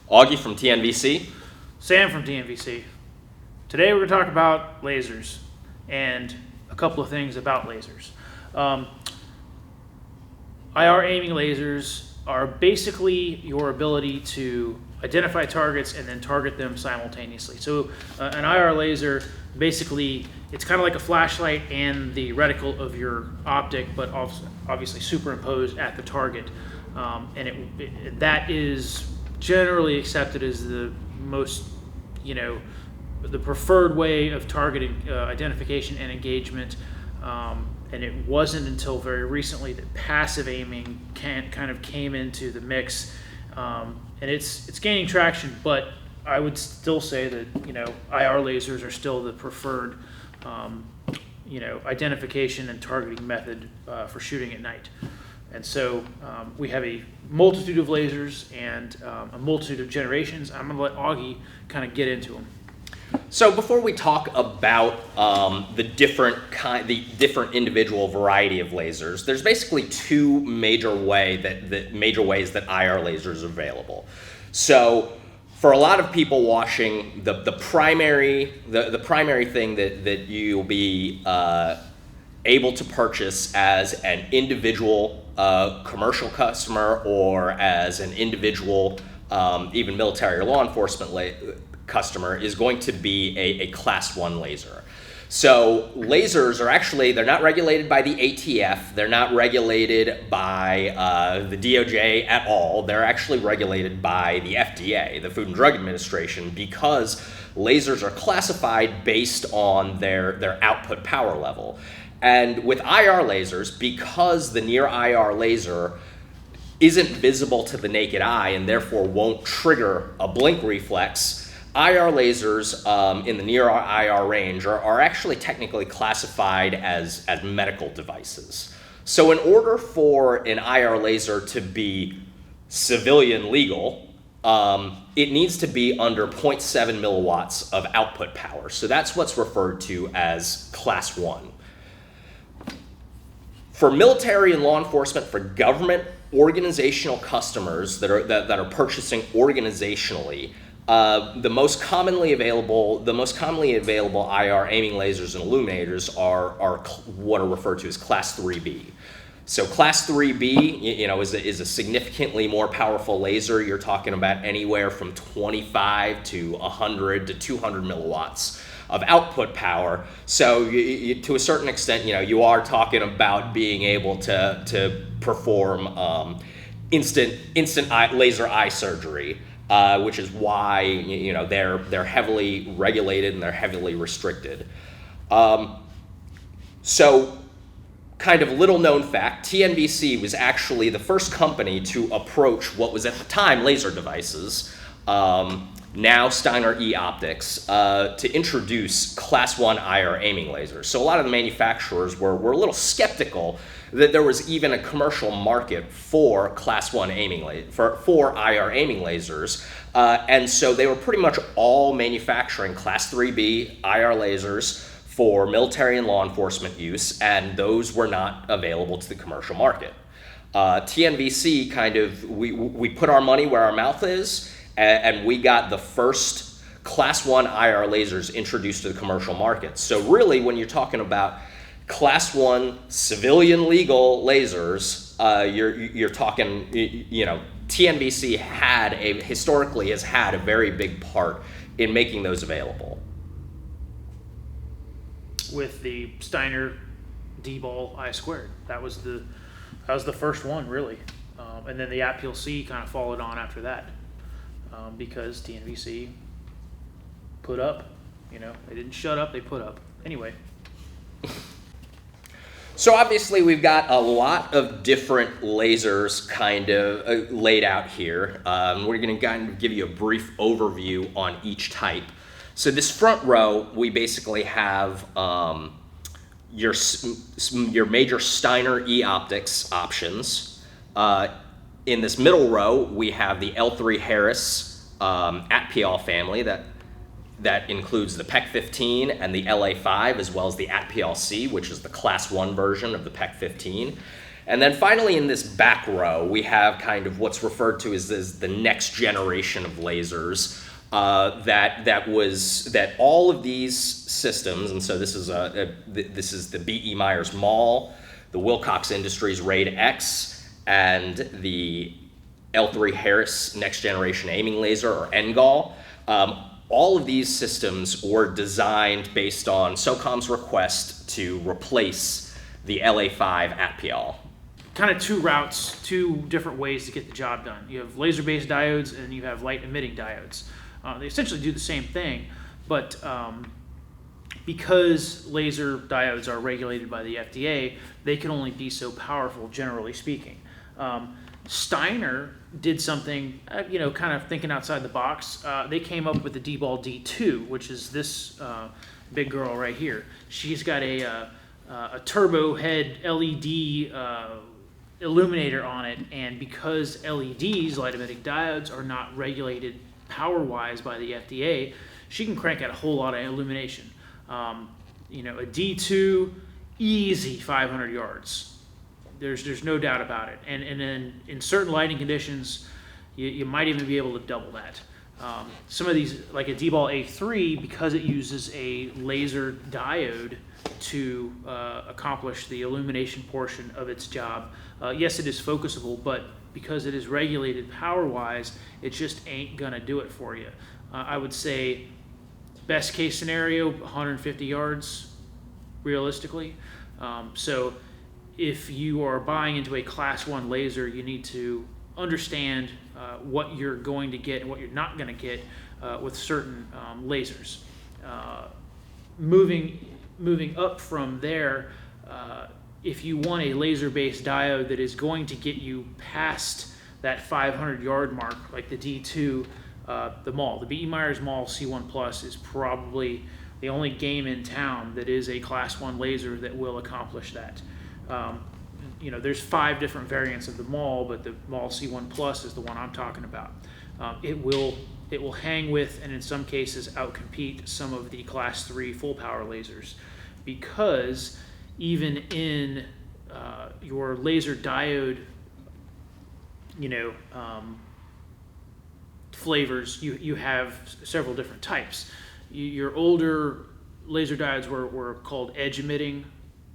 Augie from TNVC. Sam from TNVC. Today we're going to talk about lasers and a couple of things about lasers. IR aiming lasers are basically your ability to identify targets and then target them simultaneously. So an IR laser, basically, it's kind of like a flashlight and the reticle of your optic, but obviously superimposed at the target. And that is generally accepted as the most, the preferred way of targeting identification and engagement. And it wasn't until very recently that passive aiming kind of came into the mix. And it's gaining traction, but I would still say that IR lasers are still the preferred identification and targeting method for shooting at night. And so we have a multitude of lasers and a multitude of generations. I'm going to let Augie kind of get into them. So before we talk about the different individual variety of lasers, there's basically two major ways that IR lasers are available. So for a lot of people watching, the primary thing that you'll be able to purchase as an individual commercial customer or as an individual even military or law enforcement customer is going to be a class 1 laser. So lasers are actually, they're not regulated by the ATF, they're not regulated by the DOJ at all, they're actually regulated by the FDA, the Food and Drug Administration, because lasers are classified based on their output power level. And with IR lasers, because the near IR laser isn't visible to the naked eye and therefore won't trigger a blink reflex, IR lasers in the near IR range are actually technically classified as medical devices. So in order for an IR laser to be civilian legal, it needs to be under 0.7 milliwatts of output power. So that's what's referred to as class 1. For military and law enforcement, for government organizational customers that are purchasing organizationally, the most commonly available IR aiming lasers and illuminators are what are referred to as class 3B. So class 3B, is a significantly more powerful laser. You're talking about anywhere from 25 to 100 to 200 milliwatts of output power. So to a certain extent, you are talking about being able to perform instant laser eye surgery. Which is why they're heavily regulated and they're heavily restricted. So, kind of little known fact, TNVC was actually the first company to approach what was at the time laser devices, now Steiner Optics, to introduce class 1 IR aiming lasers. So a lot of the manufacturers were a little skeptical that there was even a commercial market for class 1 aiming for IR aiming lasers, and so they were pretty much all manufacturing class 3B IR lasers for military and law enforcement use, and those were not available to the commercial market. TNVC we put our money where our mouth is, and we got the first class 1 IR lasers introduced to the commercial market. So really, when you're talking about class 1 civilian legal lasers, you're talking, TNVC historically has had a very big part in making those available. With the Steiner DBAL A3, that was the first one really, and then the ATPIAL-C kind of followed on after that, because TNVC put up, they didn't shut up, they put up anyway. So obviously we've got a lot of different lasers kind of laid out here. We're going to kind of give you a brief overview on each type. So this front row, we basically have your major Steiner optics options. In this middle row, we have the L3 Harris ATPIAL family that includes the PEC-15 and the LA5, as well as the ATPIAL-C, which is the class 1 version of the PEC-15. And then finally in this back row, we have kind of what's referred to as the next generation of lasers. That all of these systems, and so this is the B.E. Meyers MAWL, the Wilcox Industries RAID X, and the L3 Harris Next Generation Aiming Laser, or NGAL. All of these systems were designed based on SOCOM's request to replace the LA5 ATPIAL. Kind of two routes, two different ways to get the job done. You have laser-based diodes and you have light-emitting diodes. They essentially do the same thing, but because laser diodes are regulated by the FDA, they can only be so powerful, generally speaking. Steiner did something, kind of thinking outside the box. They came up with the DBAL D2, which is this big girl right here. She's got a turbo head LED illuminator on it, and because LEDs, light emitting diodes, are not regulated power-wise by the FDA, she can crank out a whole lot of illumination. A D2, easy 500 yards. There's no doubt about it. And then in certain lighting conditions, you might even be able to double that. Some of these, like a DBAL A3, because it uses a laser diode to accomplish the illumination portion of its job, yes, it is focusable, but because it is regulated power-wise, it just ain't gonna do it for you. I would say best case scenario, 150 yards, realistically. So if you are buying into a class 1 laser, you need to understand what you're going to get and what you're not gonna get with certain lasers. Moving up from there, if you want a laser-based diode that is going to get you past that 500-yard mark, like the D2, the MAWL, the B.E. Meyers MAWL C1 Plus is probably the only game in town that is a Class 1 laser that will accomplish that. There's 5 different variants of the MAWL, but the MAWL C1 Plus is the one I'm talking about. It will hang with, and in some cases outcompete, some of the Class 3 full power lasers, because even in your laser diode, flavors, you have several different types. Your older laser diodes were called edge emitting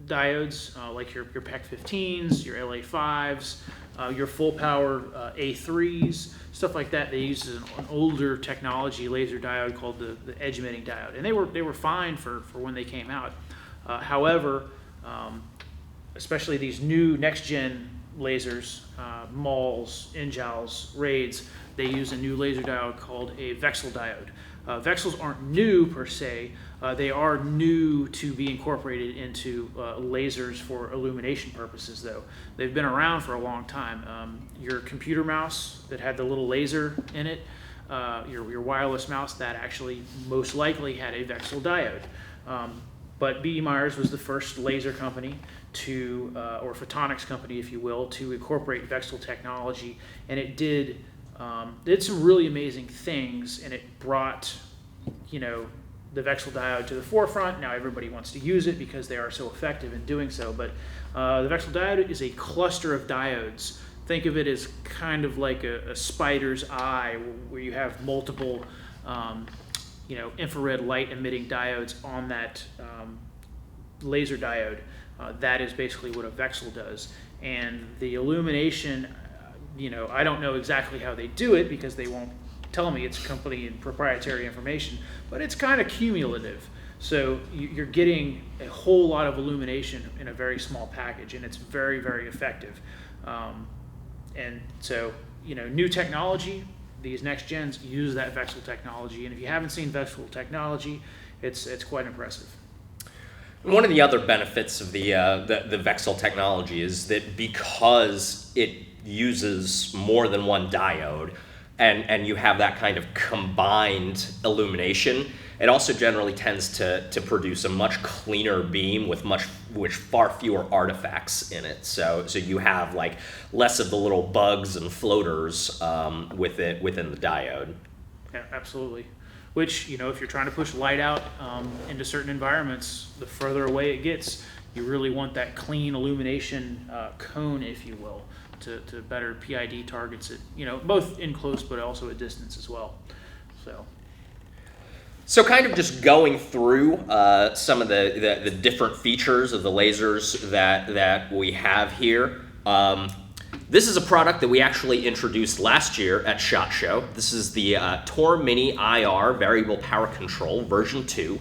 diodes, like your PEC 15s, your LA5s, your full power A3s, stuff like that. They used an older technology laser diode called the edge emitting diode, and they were fine for when they came out. However, especially these new next gen lasers, MAWLs, NGALs, RAIDs, they use a new laser diode called a VCSEL diode. VCSELs aren't new per se, they are new to be incorporated into lasers for illumination purposes though. They've been around for a long time. Your computer mouse that had the little laser in it, your wireless mouse, that actually most likely had a VCSEL diode. But B.E. Meyers was the first laser company to, or photonics company if you will, to incorporate VCSEL technology, and it did some really amazing things, and it brought, the VCSEL diode to the forefront. Now everybody wants to use it because they are so effective in doing so, but the VCSEL diode is a cluster of diodes. Think of it as kind of like a spider's eye, where you have multiple infrared light emitting diodes on that laser diode. That is basically what a VCSEL does. And the illumination, I don't know exactly how they do it because they won't tell me, it's company and proprietary information, but it's kind of cumulative. So you're getting a whole lot of illumination in a very small package, and it's very, very effective. And so, new technology, these next gens use that VCSEL technology, and if you haven't seen VCSEL technology, it's quite impressive. One of the other benefits of the VCSEL technology is that because it uses more than one diode, and you have that kind of combined illumination, it also generally tends to produce a much cleaner beam with far fewer artifacts in it. So you have like less of the little bugs and floaters within the diode. Yeah, absolutely. Which, if you're trying to push light out into certain environments, the further away it gets, you really want that clean illumination cone, if you will, to better PID targets it, both in close but also at distance as well. So kind of just going through some of the different features of the lasers that we have here. This is a product that we actually introduced last year at SHOT Show. This is the Tor Mini IR Variable Power Control version 2.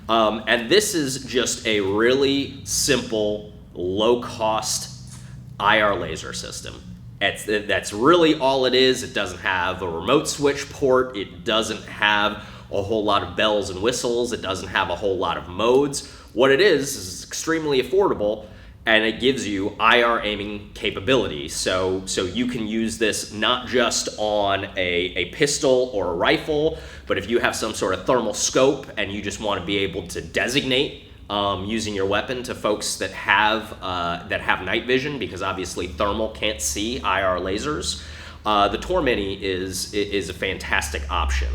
And this is just a really simple, low-cost IR laser system. That's really all it is. It doesn't have a remote switch port. It doesn't have a whole lot of bells and whistles. It doesn't have a whole lot of modes. What it is extremely affordable, and it gives you IR aiming capability. So you can use this not just on a pistol or a rifle, but if you have some sort of thermal scope and you just want to be able to designate using your weapon to folks that have night vision, because obviously thermal can't see IR lasers, the Tor Mini is a fantastic option.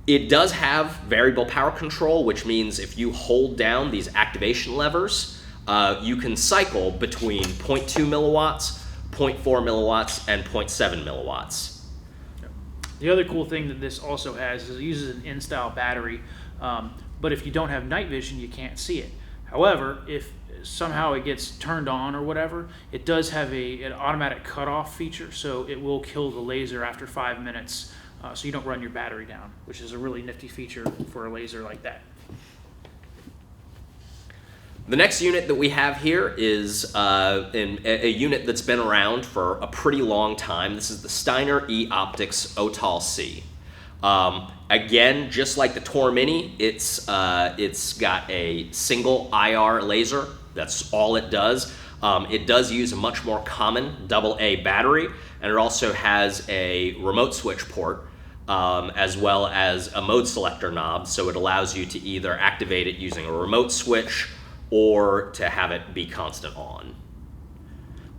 It does have variable power control, which means if you hold down these activation levers, you can cycle between 0.2 milliwatts, 0.4 milliwatts, and 0.7 milliwatts. The other cool thing that this also has is it uses an in-style battery, but if you don't have night vision, you can't see it. However, if somehow it gets turned on or whatever, it does have an automatic cutoff feature, so it will kill the laser after 5 minutes, so you don't run your battery down, which is a really nifty feature for a laser like that. The next unit that we have here is a unit that's been around for a pretty long time. This is the Steiner OTAL-C. Again, just like the Tor Mini, it's got a single IR laser. That's all it does. It does use a much more common AA battery, and it also has a remote switch port, as well as a mode selector knob, so it allows you to either activate it using a remote switch or to have it be constant on.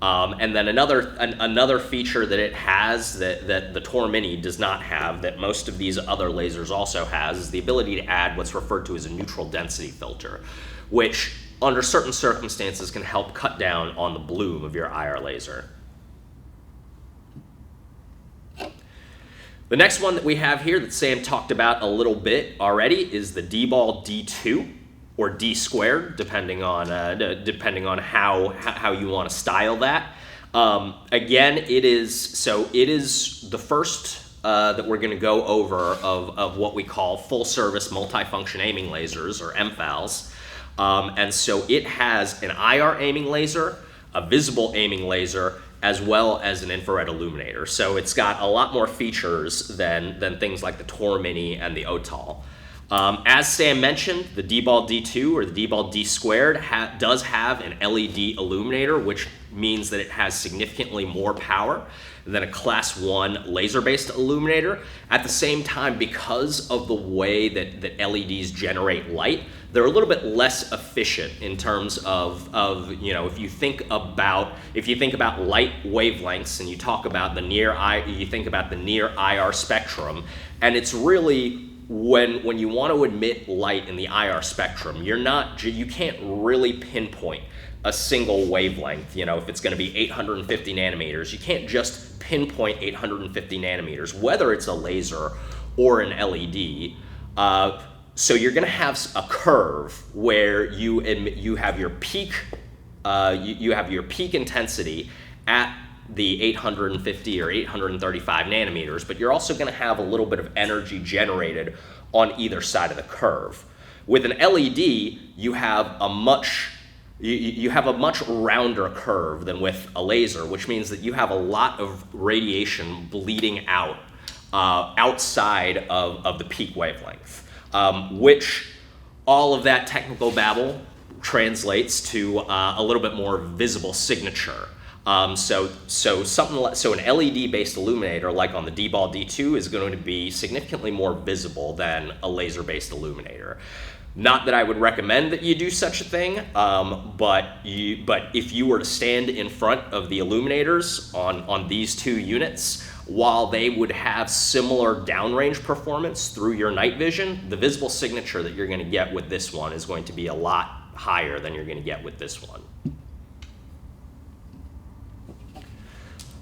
And then another feature that it has that the Tor Mini does not have, that most of these other lasers also has, is the ability to add what's referred to as a neutral density filter, which under certain circumstances can help cut down on the bloom of your IR laser. The next one that we have here that Sam talked about a little bit already is the DBAL D2, or D squared, depending on how you want to style that. Again, it is the first that we're going to go over of what we call full service multifunction aiming lasers, or MFALs. And so it has an IR aiming laser, a visible aiming laser, as well as an infrared illuminator. So it's got a lot more features than things like the Tor Mini and the OTAL. As Sam mentioned, the DBAL D2 or the DBAL D squared does have an LED illuminator, which means that it has significantly more power than a class 1 laser-based illuminator. At the same time, because of the way that LEDs generate light, they're a little bit less efficient in terms of if you think about light wavelengths and you talk about you think about the near IR spectrum, and it's really when you want to emit light in the IR spectrum, you can't really pinpoint a single wavelength. If it's going to be 850 nanometers, you can't just pinpoint 850 nanometers, whether it's a laser or an LED. So you're going to have a curve where you have your peak intensity at the 850 or 835 nanometers, but you're also going to have a little bit of energy generated on either side of the curve. With an LED, you have a much rounder curve than with a laser, which means that you have a lot of radiation bleeding out outside of the peak wavelength, which all of that technical babble translates to a little bit more visible signature. So an LED-based illuminator, like on the DBAL D2, is going to be significantly more visible than a laser-based illuminator. Not that I would recommend that you do such a thing, but if you were to stand in front of the illuminators on these two units, while they would have similar downrange performance through your night vision, the visible signature that you're going to get with this one is going to be a lot higher than you're going to get with this one.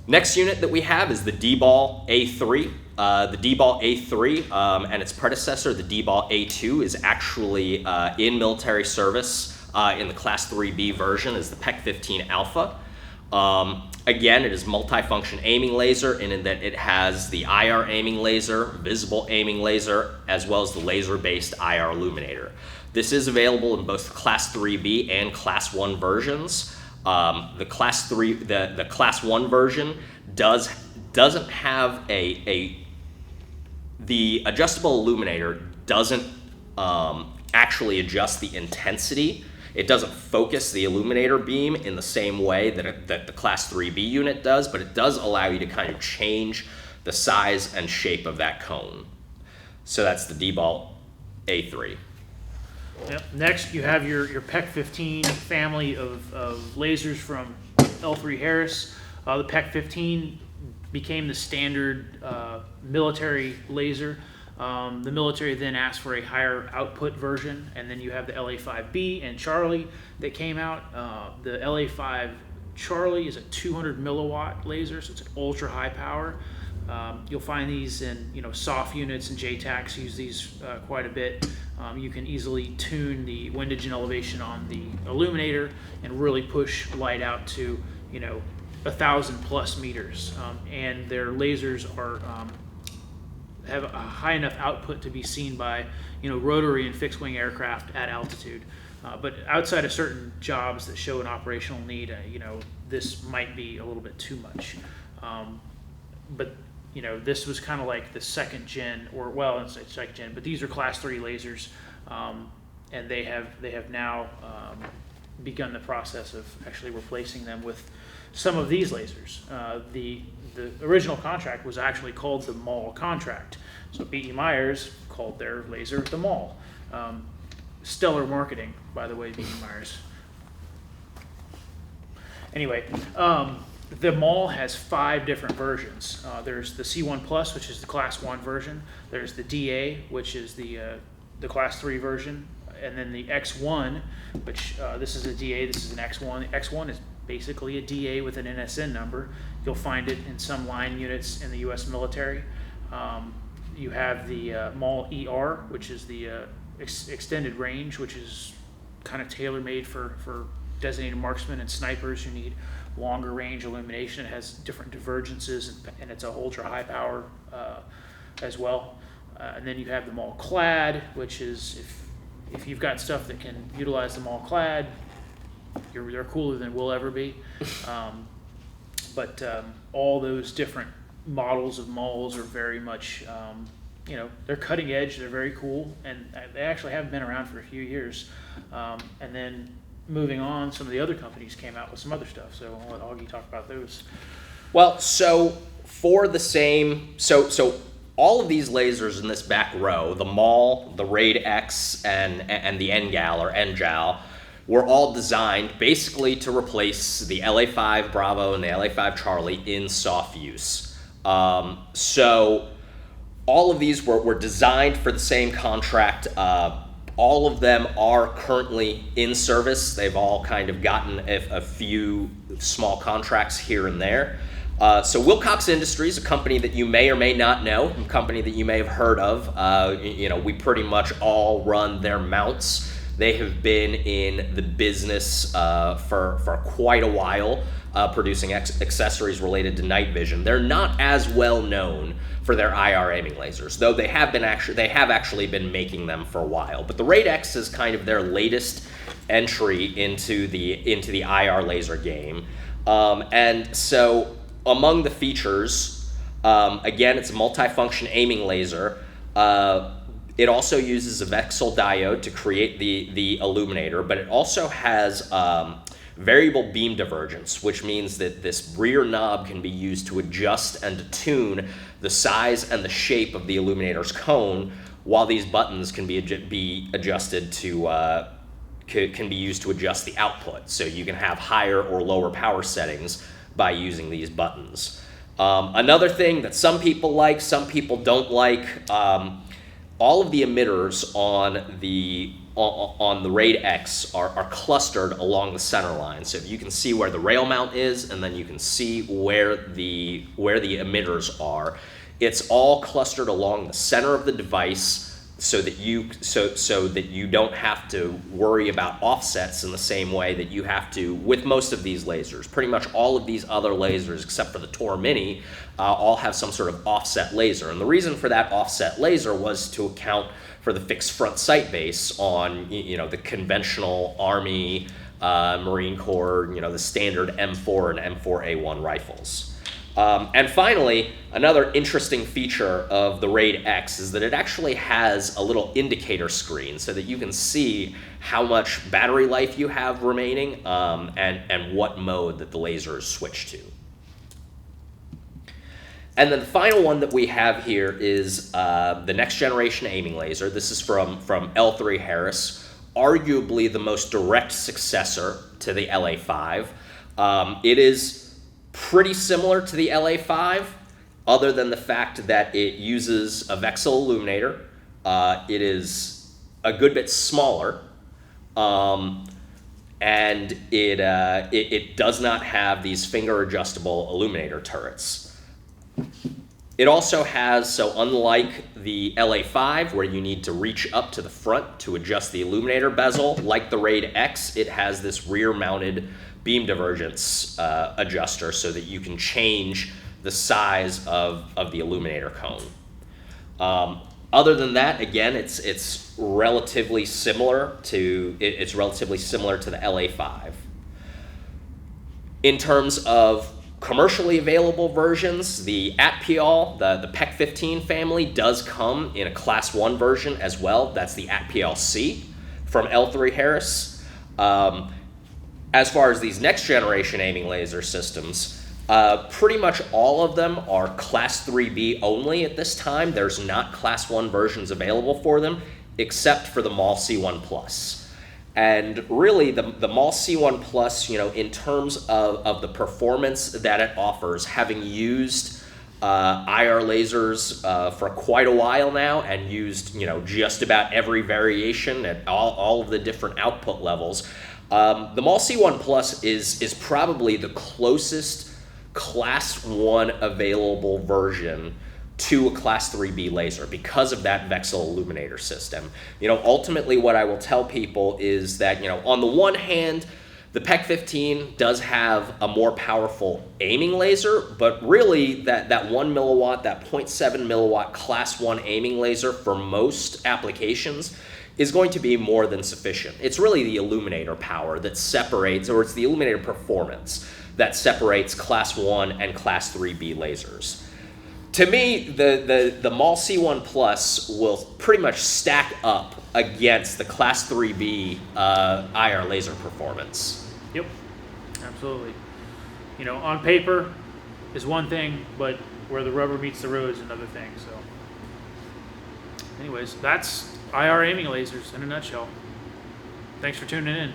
Next unit that we have is the DBAL A3. The DBAL A3 and its predecessor, the DBAL A2, is actually in military service in the Class 3B version as the PEC-15 Alpha. Again, it is multifunction aiming laser in that it has the IR aiming laser, visible aiming laser, as well as the laser-based IR illuminator. This is available in both Class 3B and Class 1 versions. The Class 1 version doesn't have the adjustable illuminator doesn't actually adjust the intensity. It doesn't focus the illuminator beam in the same way that the Class 3B unit does, but it does allow you to kind of change the size and shape of that cone. So that's the DBAL A3. Yep. Next, you have your PEC-15 family of lasers from L3 Harris. The PEC-15 became the standard military laser. The military then asked for a higher output version, and then you have the LA5B and Charlie that came out. The LA5 Charlie is a 200 milliwatt laser, so it's an ultra high power. You'll find these in soft units, and JTACs use these quite a bit. You can easily tune the windage and elevation on the illuminator and really push light out to 1,000+ meters. And their lasers are have a high enough output to be seen by rotary and fixed wing aircraft at altitude. But outside of certain jobs that show an operational need, this might be a little bit too much. But this was kind of like the second gen, or well, it's second gen, but these are Class 3 lasers, and they have now begun the process of actually replacing them with some of these lasers. The original contract was actually called the MAWL contract. So B.E. Meyers called their laser the MAWL. Stellar marketing, by the way, B.E. Meyers. Anyway, the MAWL has 5 different versions. There's the C1 Plus, which is the Class 1 version. There's the DA, which is the Class 3 version. And then the X1, which this is a DA, this is an X1. The X1 is basically a DA with an NSN number. You'll find it in some line units in the U.S. military. You have the MAWL ER, which is the extended range, which is kind of tailor-made for designated marksmen and snipers who need longer range illumination. It has different divergences, and it's a ultra high power as well. And then you have the MAWL clad, which is if you've got stuff that can utilize the MAWL clad, they're cooler than we'll ever be. But all those different models of MAWLs are very much, they're cutting edge, they're very cool, and they actually have been around for a few years. And then moving on, some of the other companies came out with some other stuff, so I'll let Augie talk about those. Well, so for the same, so all of these lasers in this back row, the MAWL, the RAID X, and the NGAL or NJAL, were all designed basically to replace the LA5 Bravo and the LA5 Charlie in soft use. So all of these were designed for the same contract. All of them are currently in service. They've all kind of gotten a few small contracts here and there. So Wilcox Industries, a company that you may or may not know, a company that you may have heard of. We pretty much all run their mounts. They have been in the business for quite a while, producing accessories related to night vision. They're not as well known for their IR aiming lasers, though they have actually been making them for a while. But the RAID X is kind of their latest entry into the IR laser game. And so among the features, again, it's a multifunction aiming laser. It also uses a VCSEL diode to create the illuminator, but it also has variable beam divergence, which means that this rear knob can be used to adjust and tune the size and the shape of the illuminator's cone, while these buttons can be adjusted to can be used to adjust the output. So you can have higher or lower power settings by using these buttons. Another thing that some people like, some people don't like. all of the emitters on the RAID X are clustered along the center line. So you can see where the rail mount is, and then you can see where the emitters are. It's all clustered along the center of the device, so that you don't have to worry about offsets in the same way that you have to with most of these lasers. Pretty much all of these other lasers, except for the Tor Mini, all have some sort of offset laser. And the reason for that offset laser was to account for the fixed front sight base on the conventional Army, Marine Corps, the standard M4 and M4A1 rifles. And finally, another interesting feature of the RAID X is that it actually has a little indicator screen so that you can see how much battery life you have remaining and what mode that the laser is switched to. And then the final one that we have here is the next generation aiming laser. This is from L3 Harris, arguably the most direct successor to the LA5. It is pretty similar to the LA5, other than the fact that it uses a VCSEL illuminator. It is a good bit smaller, and it does not have these finger-adjustable illuminator turrets. It also has, so unlike the LA5, where you need to reach up to the front to adjust the illuminator bezel, like the RAID X, it has this rear-mounted beam divergence adjuster so that you can change the size of the illuminator cone. Other than that, again, it's relatively similar to the LA5. In terms of commercially available versions, the ATPIAL, the PEC-15 family, does come in a Class 1 version as well. That's the ATPIAL-C from L3 Harris. As far as these next generation aiming laser systems, pretty much all of them are Class 3B only at this time. There's not Class 1 versions available for them, except for the MAWL C1 Plus. And really, the MAWL C1 Plus, in terms of the performance that it offers, having used IR lasers for quite a while now and used, just about every variation at all of the different output levels, the MAWL C1 Plus is probably the closest Class 1 available version to a Class 3B laser because of that VCSEL illuminator system. Ultimately what I will tell people is that, on the one hand, the PEC-15 does have a more powerful aiming laser, but really that 1 milliwatt, that 0.7 milliwatt Class 1 aiming laser for most applications is going to be more than sufficient. It's really the illuminator power that separates, or it's the illuminator performance that separates Class 1 and Class 3B lasers. To me, the MAWL C1 Plus will pretty much stack up against the Class 3B IR laser performance. Yep, absolutely. On paper is one thing, but where the rubber meets the road is another thing. So anyways, that's IR aiming lasers in a nutshell. Thanks for tuning in.